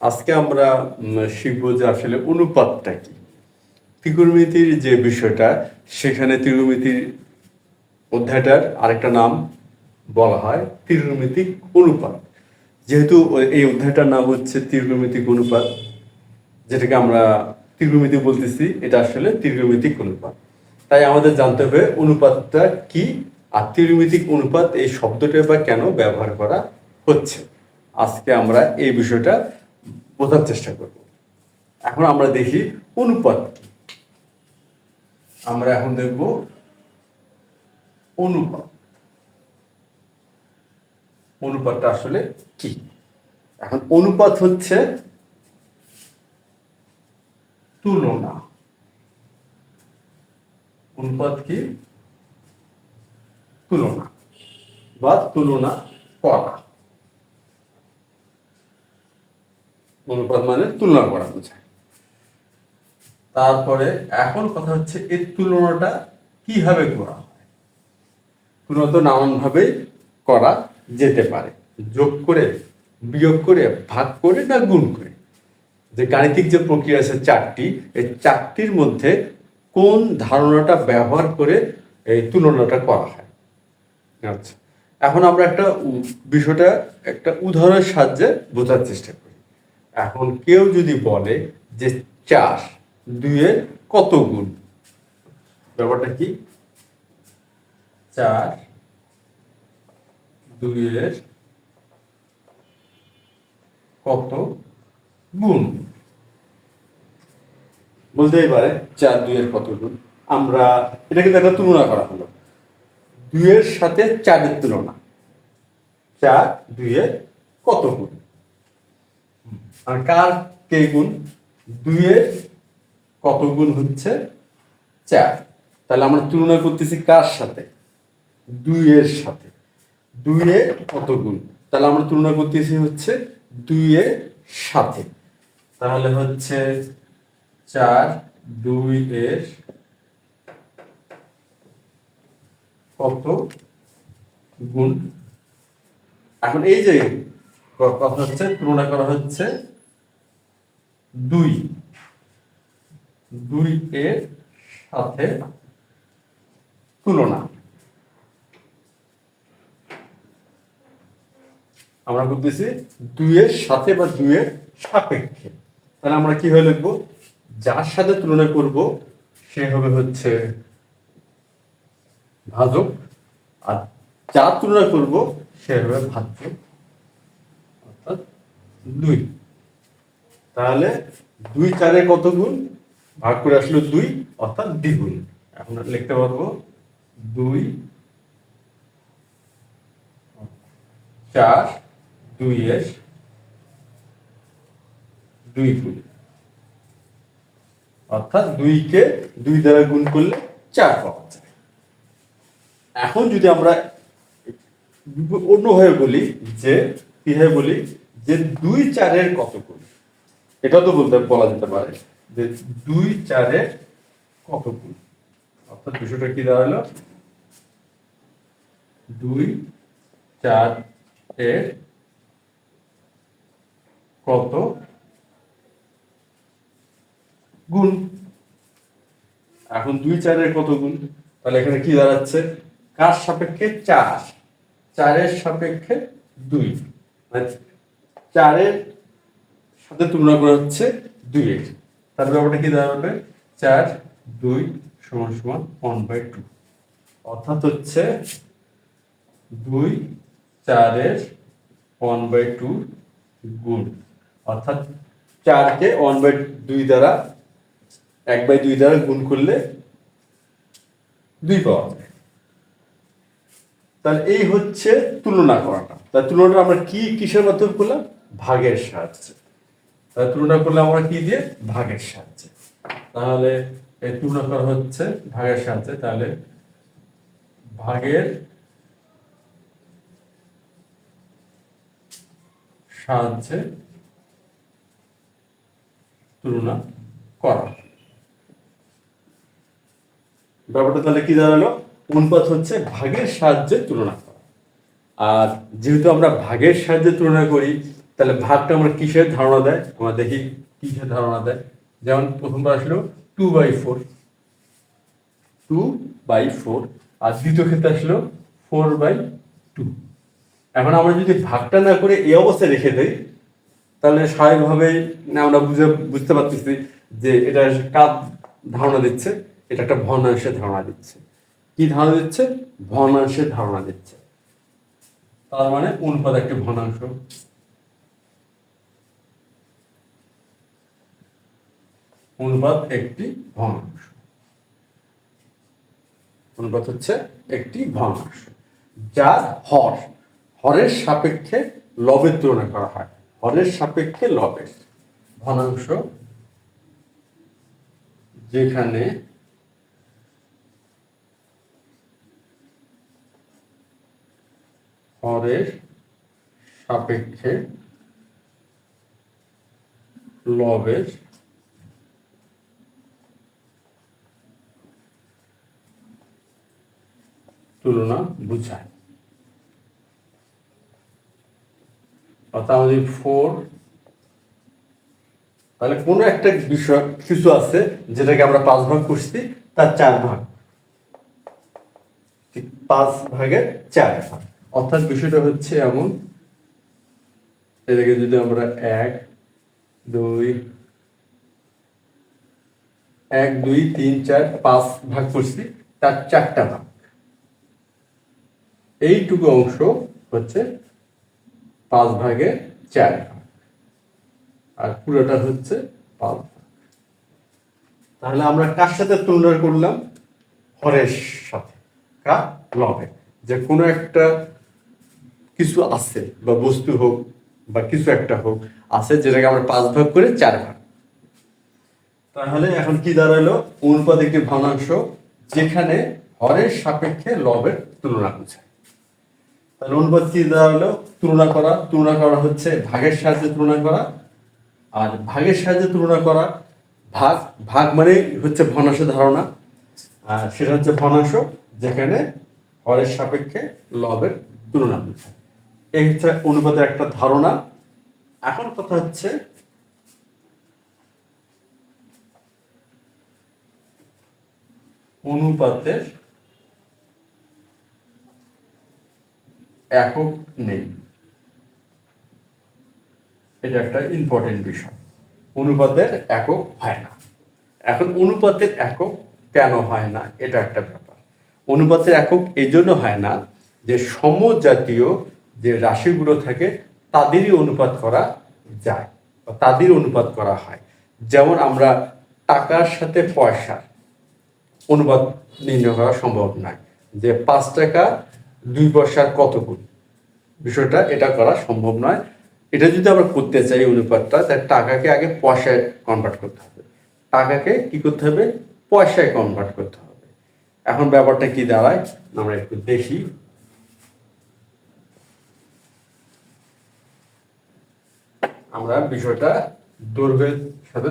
আজকে আমরা শিখবো যে আসলে অনুপাতটা কি। ত্রিকোণমিতির যে বিষয়টা, সেখানে ত্রিকোণমিতির অধ্যায়টার আরেকটা নাম বলা হয় ত্রিকোণমিতিক অনুপাত। যেহেতু এই অধ্যায়টার নাম হচ্ছে ত্রিকোণমিতিক অনুপাত, যেটাকে আমরা ত্রিকোণমিতি বলতেছি, এটা আসলে ত্রিকোণমিতিক অনুপাত। তাই আমাদের জানতে হবে অনুপাতটা কি, আর ত্রিকোণমিতিক অনুপাত এই শব্দটা বা কেন ব্যবহার করা হচ্ছে। আজকে আমরা এই বিষয়টা বোঝার চেষ্টা করব। এখন আমরা দেখি অনুপাত কি। আমরা এখন দেখব অনুপাত। অনুপাতটা আসলে কি। এখন অনুপাত হচ্ছে তুলনা। অনুপাত কি? তুলনা বা তুলনা করা। অনুপাত মানে তুলনা করা বোঝায়। তারপরে এখন কথা হচ্ছে এই তুলনাটা কিভাবে করা হয়। তুলনা তো নানান ভাবে করা যেতে পারে, যোগ করে, বিয়োগ করে, ভাগ করে, না গুণ করে। যে গাণিতিক যে প্রক্রিয়া আছে চারটি, এই চারটির মধ্যে কোন ধারণাটা ব্যবহার করে এই তুলনাটা করা হয়। আচ্ছা, এখন আমরা একটা বিষয়টা একটা উদাহরণের সাহায্যে বোঝার চেষ্টা করি। এখন কেউ যদি বলে যে 4 2-এর কত গুণ, ব্যাপারটা কি? 4 2-এর কত গুণ বলতেই পারে 4 2-এর কত গুণ। আমরা এটা কিন্তু একটা তুলনা করা হলো, 2-এর সাথে 4-এর তুলনা। 4 2-এর কত গুণ, আর কার কে গুণ? 2-এর কত গুণ হচ্ছে 4। তাহলে আমরা তুলনা করতেছি কার সাথে? 2-এর সাথে। 2-এর কত গুণ, তাহলে আমরা তুলনা করতেছি হচ্ছে 2-এর সাথে। তাহলে হচ্ছে 4 2-এর কত গুণ। এখন এই যে কথা হচ্ছে তুলনা করা হচ্ছে 2-এর সাথে তুলনা। আমরা করতেছি 2-এর সাথে বা 2-এর সাপেক্ষে। তাহলে আমরা কিভাবে লিখবো? যার সাথে তুলনা করব সে হবে হচ্ছে ভাজক, আর যার তুলনা করব সে হবে ভাজ্য, অর্থাৎ 2। তাহলে 2 4-এর কত গুণ, ভাগ করে আসলো 2, অর্থাৎ দ্বিগুণ। এখন লিখতে পারবো 2 4 2-এর 2 গুণ, অর্থাৎ 2-কে 2 দ্বারা গুণ করলে 4 পাওয়া যায়। এখন যদি আমরা অন্যভাবে বলি, যে কিভাবে বলি, যে 2 4-এর কত গুণ, এটা তো বলা যেতে পারে যে 2 4-এর কত গুণ, অর্থাৎ বিষয়টা কি দাঁড়ালো? 2 4-এর কত গুণ। এখন 2 4-এর কত গুণ, তাহলে এখানে কি দাঁড়াচ্ছে? কার সাপেক্ষে? 4। 4-এর সাপেক্ষে 2, মানে 4-এর সাথে তুলনা করা হচ্ছে 2-এর। তার ব্যাপারটা কি দাঁড়াবে? 4 2 সমান সমান 1/2, অর্থাৎ হচ্ছে 2 4-এর 1/2 গুণ, অর্থাৎ 4-কে 1/2 দ্বারা 1/2 দ্বারা গুণ করলে 2 পাওয়া যায়। তাহলে এই হচ্ছে তুলনা করাটা। তাই তুলনাটা আমরা কিসের মাধ্যমে করলাম? ভাগের সাহায্যে। তাহলে তুলনা করলে আমরা কি দিয়ে? ভাগের সাহায্যে। তাহলে এই তুলনা করা হচ্ছে ভাগের সাহায্যে। তাহলে ভাগের সাহায্যে তুলনা করা। ব্যাপারটা তাহলে কি দাঁড়ালো? অনুপাত হচ্ছে ভাগের সাহায্যে তুলনা করা। আর যেহেতু আমরা ভাগের সাহায্যে তুলনা করি, তাহলে ভাগটা আমরা কিসের ধারণা দেয়, আমরা দেখি কিসের ধারণা দেয়। যেমন প্রথমবার আসলো 2/4, 2/4, আর দ্বিতীয় ক্ষেত্রে আসলো 4/2। এখন আমরা যদি ভাগটা না করে এই অবস্থায় রেখে দেই, তাহলে স্বাভাবিকভাবেই আমরা বুঝতে পারতেছি যে এটা কার ধারণা দিচ্ছে, এটা একটা ভগ্নাংশের ধারণা দিচ্ছে। কি ধারণা দিচ্ছে? ভগ্নাংশের ধারণা দিচ্ছে। তার মানে অনুপাত একটি ভগ্নাংশ। অনুপাত একটি ভগ্নাংশ। অনুপাত হচ্ছে একটি ভগ্নাংশ যার হরের সাপেক্ষে লবের তুলনা করা হয়। হরের সাপেক্ষে লবের ভগ্নাংশ যেখানে হরের সাপেক্ষে লবের তুলনা বুঝায়। অর্থাৎ আমাদের 4, তাহলে কোনো একটা বিষয় কিছু আছে যেটাকে আমরা 5 ভাগ করছি, তার 4 ভাগ, 5 ভাগের 4 ভাগ। অর্থাৎ বিষয়টা হচ্ছে এমন, এটাকে যদি আমরা 1 2 3 4 5 ভাগ করছি, তার 4টা ভাগ। এইটুকু অংশ হচ্ছে 5 ভাগের 4 ভাগ, আর পুরোটা হচ্ছে 5 ভাগ। তাহলে আমরা কার সাথে তুলনা করলাম? হরের সাথে। কার? লবে। যে কোনো একটা কিছু আছে, বা বস্তু হোক বা কিছু একটা হোক আছে, যেটাকে আমরা 5 ভাগ করে 4 ভাগ। তাহলে এখন কি দাঁড়ালো? অনুপাত একটি ভগ্নাংশ যেখানে হরের সাপেক্ষে লবের তুলনা বোঝায়। তাহলে অনুপাত কি দাঁড়ালো? তুলনা করা হচ্ছে ভাগের সাহায্যে তুলনা করা। আর ভাগের সাহায্যে তুলনা করা, ভাগ মানে হচ্ছে ভগ্নাংশের ধারণা। আর সেটা হচ্ছে ভগ্নাংশ যেখানে হরের সাপেক্ষে লবের তুলনা বোঝায়। এই হচ্ছে অনুপাতের একটা ধারণা। এখন কথা হচ্ছে অনুপাতের একক নেই। এটা একটা ইম্পর্টেন্ট বিষয়। অনুপাতের একক হয় না। এখন অনুপাতের একক কেন হয় না, এটা একটা ব্যাপার। অনুপাতের একক এই জন্য হয় না যে সমজাতীয় যে রাশিগুলো থাকে তাদেরই অনুপাত করা যায়, বা তাদের অনুপাত করা হয়। যেমন আমরা টাকার সাথে পয়সার অনুপাত নির্ণয় করা সম্ভব নয়, যে 5 টাকা 2 পয়সার কত গুণ, বিষয়টা এটা করা সম্ভব নয়। এটা যদি আমরা করতে চাই অনুপাতটা, তাহলে টাকাকে আগে পয়সায় কনভার্ট করতে হবে, টাকাকে কি করতে হবে? পয়সায় কনভার্ট করতে হবে। এখন ব্যাপারটা কি দাঁড়ায় আমরা একটু দেখি। আমরা বিষয়টা দৈর্ঘ্যের সাথে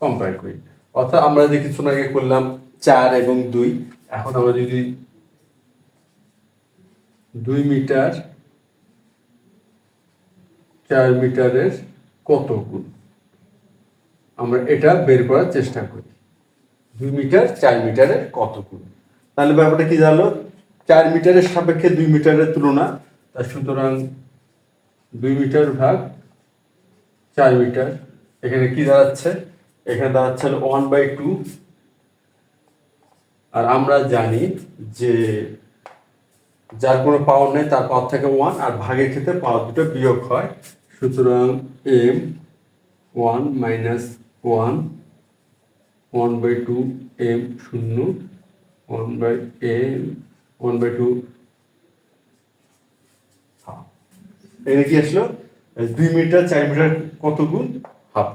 কম্পেয়ার করি। অর্থাৎ আমরা যে কিছু আগে করলাম 4 এবং 2, এখন আমরা যদি 2 মিটার 4 মিটারের কত গুণ, আমরা এটা বের করার চেষ্টা করি। 2 মিটার 4 মিটারের কত গুণ। তাহলে ব্যাপারটা কি দাঁড়ালো? 4 মিটারের সাপেক্ষে 2 মিটারের তুলনা। তা সুতরাং 2 মিটার ভাগ 4 মিটার, এখানে কি দাঁড়াচ্ছে? এখানে দাঁড়াচ্ছে 1/2। আর আমরা জানি যে যার কোনো পাওয়ার নেই তার পাওয়ার থাকে 1, আর ভাগের ক্ষেত্রে পাওয়ার দুটো বিয়োগ হয়। সুতরাং m1 - 1 1/2 m 0 1/2 এটা কি আসলো? 2 মিটার 4 মিটার কত গুণ? হাফ।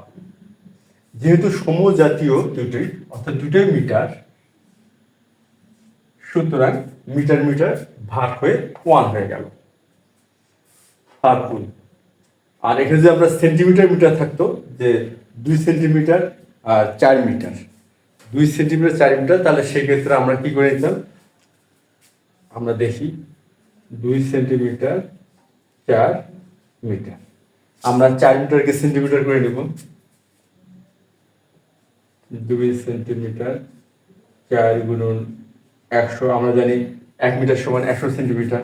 যেহেতু সমজাতীয় দুটোই, অর্থাৎ দুটোই মিটার, সুতরাং মিটার মিটার ভাগ হয়ে 1 হয়ে গেল, হাফ গুণ। আর এখানে যদি আমরা সেন্টিমিটার মিটার থাকতো, যে 2 সেন্টিমিটার আর 4 মিটার, 2 সেন্টিমিটার 4 মিটার, তাহলে সেক্ষেত্রে আমরা কি করে নিতাম? আমরা দেখি 2 সেন্টিমিটার 4 মিটার। আমরা 4 মিটারকে সেন্টিমিটার করে নেব। 2 সেন্টিমিটার 4 গুণন 100, আমরা জানি 1 মিটার সমান 100 সেন্টিমিটার।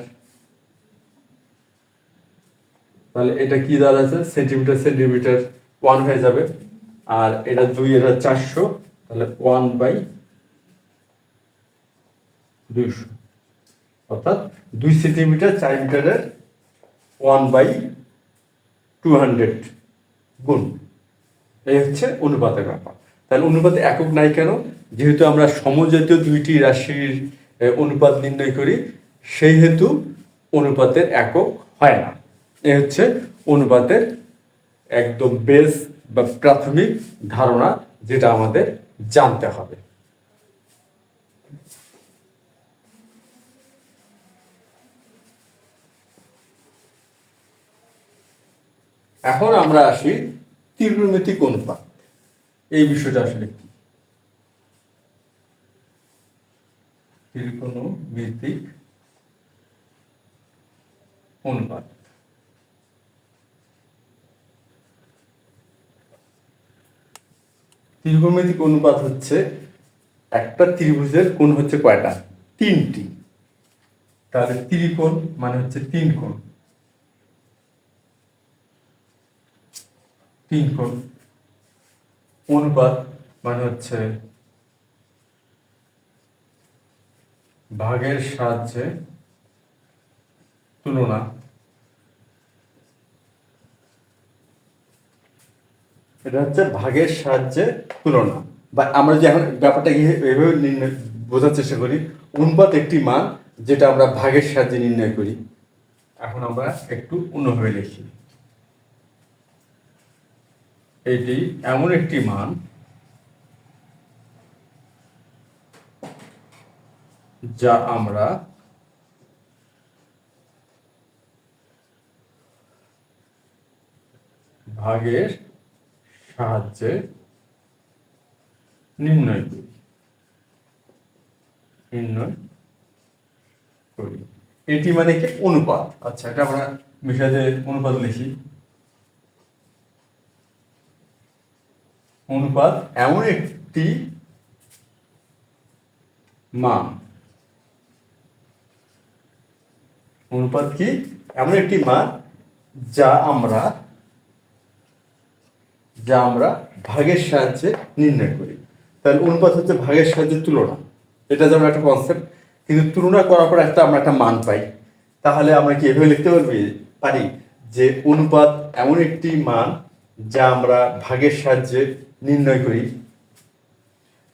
তাহলে এটা কি দাঁড়াচ্ছে, সেন্টিমিটার সেন্টিমিটার 1 হয়ে যাবে, আর এটা 2, এটা 400, তাহলে 1/200, অর্থাৎ 2 সেন্টিমিটার 4 মিটারের 1/200 গুণ। এই হচ্ছে অনুপাতের ব্যাপার। তাহলে অনুপাতে একক নাই কেন? যেহেতু আমরা সমজাতীয় দুইটি রাশির অনুপাত নির্ণয় করি, সেই হেতু অনুপাতের একক হয় না। এ হচ্ছে অনুপাতের একদম বেস বা প্রাথমিক ধারণা, যেটা আমাদের জানতে হবে। এখন আমরা আসি ত্রিকোণমিতিক অনুপাত। এই বিষয়টা আসলে কি? ত্রিকোণমিতিক অনুপাত। ত্রিকোণমিতিক অনুপাত হচ্ছে একটা ত্রিভুজের কোণ হচ্ছে কয়টা? 3টি। তাহলে ত্রিকোণ মানে হচ্ছে 3 কোণ। 3 কোণ। অনুপাত মানে হচ্ছে ভাগের সাহায্যে তুলনা। এটা হচ্ছে ভাগের সাহায্যে তুলনা, বা আমরা যে এখন ব্যাপারটা এভাবে নির্ণয় বোঝার চেষ্টা করি, অনুপাত একটি মান যেটা আমরা ভাগের সাহায্যে নির্ণয় করি। এখন আমরা একটু অন্যভাবে লিখি। এটি এমন একটি মান যা আমরা ভাগের সাহায্যে নির্ণয় করি। এটি মানে কি? অনুপাত। আচ্ছা, এটা আমরা মিশাতে অনুপাত লিখি। অনুপাত এমন একটি মান। অনুপাত কি? এমন একটি মান যা আমরা ভাগের সাহায্যে নির্ণয় করি। তাহলে অনুপাত হচ্ছে ভাগের সাহায্যে তুলনা। এটা যেমন একটা কনসেপ্ট, কিন্তু তুলনা করার পর আমরা একটা মান পাই। তাহলে আমরা কি এভাবে লিখতে পারি যে অনুপাত এমন একটি মান যা আমরা ভাগের সাহায্যে নির্ণয় করি।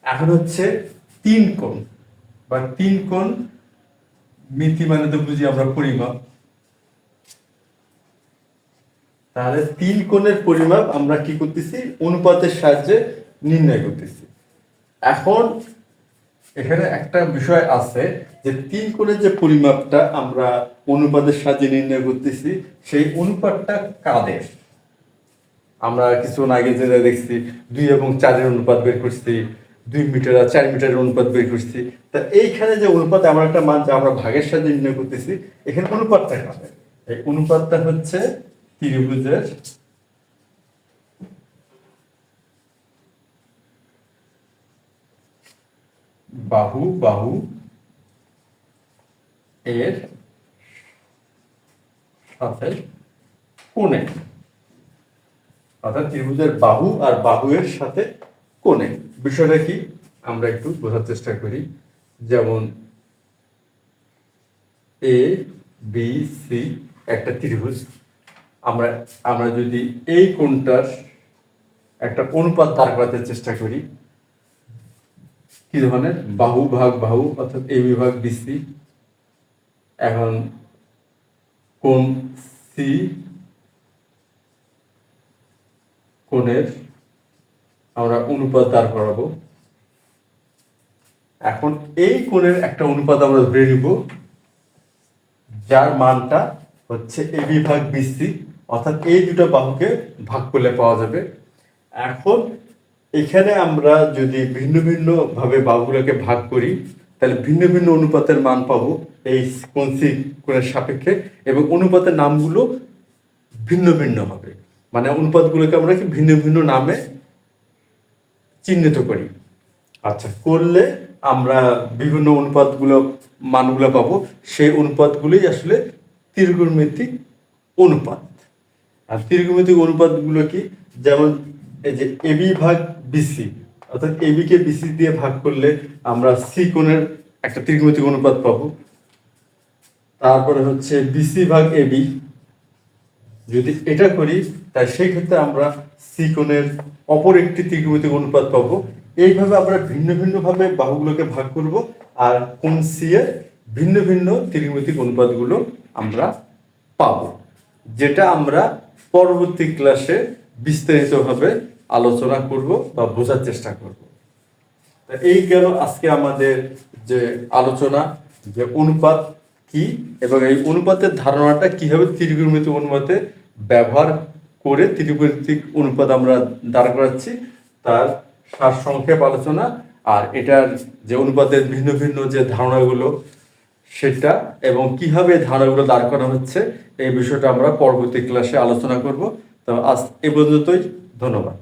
এখন হচ্ছে 3 কোণ বা 3 কোণ মিতি মানে তো বুঝি আমরা পরিমাপ। তাহলে 3 কোণের পরিমাপ আমরা কি করতেছি? অনুপাতের সাহায্যে নির্ণয় করতেছি। এখন এখানে একটা বিষয় আছে যে 3 কোণের যে পরিমাপটা আমরা অনুপাতের সাহায্যে নির্ণয় করতেছি, সেই অনুপাতটা কাদের? আমরা কিছুক্ষণ আগে যেটা দেখছি 2 এবং 4-এর অনুপাত বের করছি, 2 মিটার আর 4 মিটারের অনুপাত বের করছি। তা এইখানে যে অনুপাত এমন একটা মান যা আমরা ভাগের সাহায্যে নির্ণয় করতেছি, এখানে অনুপাতটা কাদের? এই অনুপাতটা হচ্ছে ত্রিভুজের বাহু এর সাথে কোণে, অর্থাৎ ত্রিভুজের বাহু আর বাহু এর সাথে কোণে। বিষয়টা কি আমরা একটু বোঝার চেষ্টা করি। যেমন এ বি সি একটা ত্রিভুজ, আমরা যদি এই কোণটার একটা অনুপাত দাঁড় করাতে চেষ্টা করি, কি ধরনের? বাহু ভাগ বাহু, অর্থাৎ এ বিভাগ বিসি। এখন কোণ সি কোণের আমরা অনুপাত দাঁড় করাবো। এখন এই কোণের একটা অনুপাত আমরা ধরে নিব, যার মানটা হচ্ছে এ বিভাগ বিসি, অর্থাৎ এই দুটো বাহুকে ভাগ করলে পাওয়া যাবে। এখন এখানে আমরা যদি ভিন্ন ভিন্ন ভাবে বাহুগুলোকে ভাগ করি, তাহলে ভিন্ন ভিন্ন অনুপাতের মান পাবো এই কোণ সি কোণের সাপেক্ষে, এবং অনুপাতের নামগুলো ভিন্ন ভিন্ন হবে। মানে অনুপাতগুলোকে আমরা কি ভিন্ন ভিন্ন নামে চিহ্নিত করি। আচ্ছা, করলে আমরা বিভিন্ন অনুপাতগুলো মানগুলো পাবো, সেই অনুপাতগুলোই আসলে ত্রিকোণমিতিক অনুপাত। আর ত্রিকোণমিতিক অনুপাতগুলো কি, যেমন এই যে এবি ভাগ বিসি, অর্থাৎ এবি কে বিসি দিয়ে ভাগ করলে আমরা সি কোণের একটা ত্রিকোণমিতিক অনুপাত পাবো। তারপরে হচ্ছে বিসি ভাগ এবি, যদি এটা করি তাই সেই ক্ষেত্রে আমরা সি কোণের অপর একটি ত্রিকোণমিতিক অনুপাত পাবো। এইভাবে আমরা ভিন্ন ভিন্ন ভাবে বাহুগুলোকে ভাগ করব, আর কোণ সি এর ভিন্ন ভিন্ন ত্রিকোণমিতিক অনুপাতগুলো আমরা পাবো, যেটা আমরা পরবর্তী ক্লাসে বিস্তারিতভাবে আলোচনা করব বা বোঝার চেষ্টা করব। এই গেল আজকে আমাদের যে আলোচনা, যে অনুপাত কি এবং এই অনুপাতের ধারণাটা কিভাবে ত্রিকোণমিতিক অনুপাতে ব্যবহার করে ত্রিকোণমিতিক অনুপাত আমরা দাঁড় করাচ্ছি তার সারসংক্ষেপ আলোচনা। আর এটার যে অনুপাতের ভিন্ন ভিন্ন যে ধারণাগুলো সেটা এবং কিভাবে ধারণাগুলো দাঁড় করা হচ্ছে এই বিষয়টা আমরা পরবর্তী ক্লাসে আলোচনা করব। তো আজ এ পর্যন্তই, ধন্যবাদ।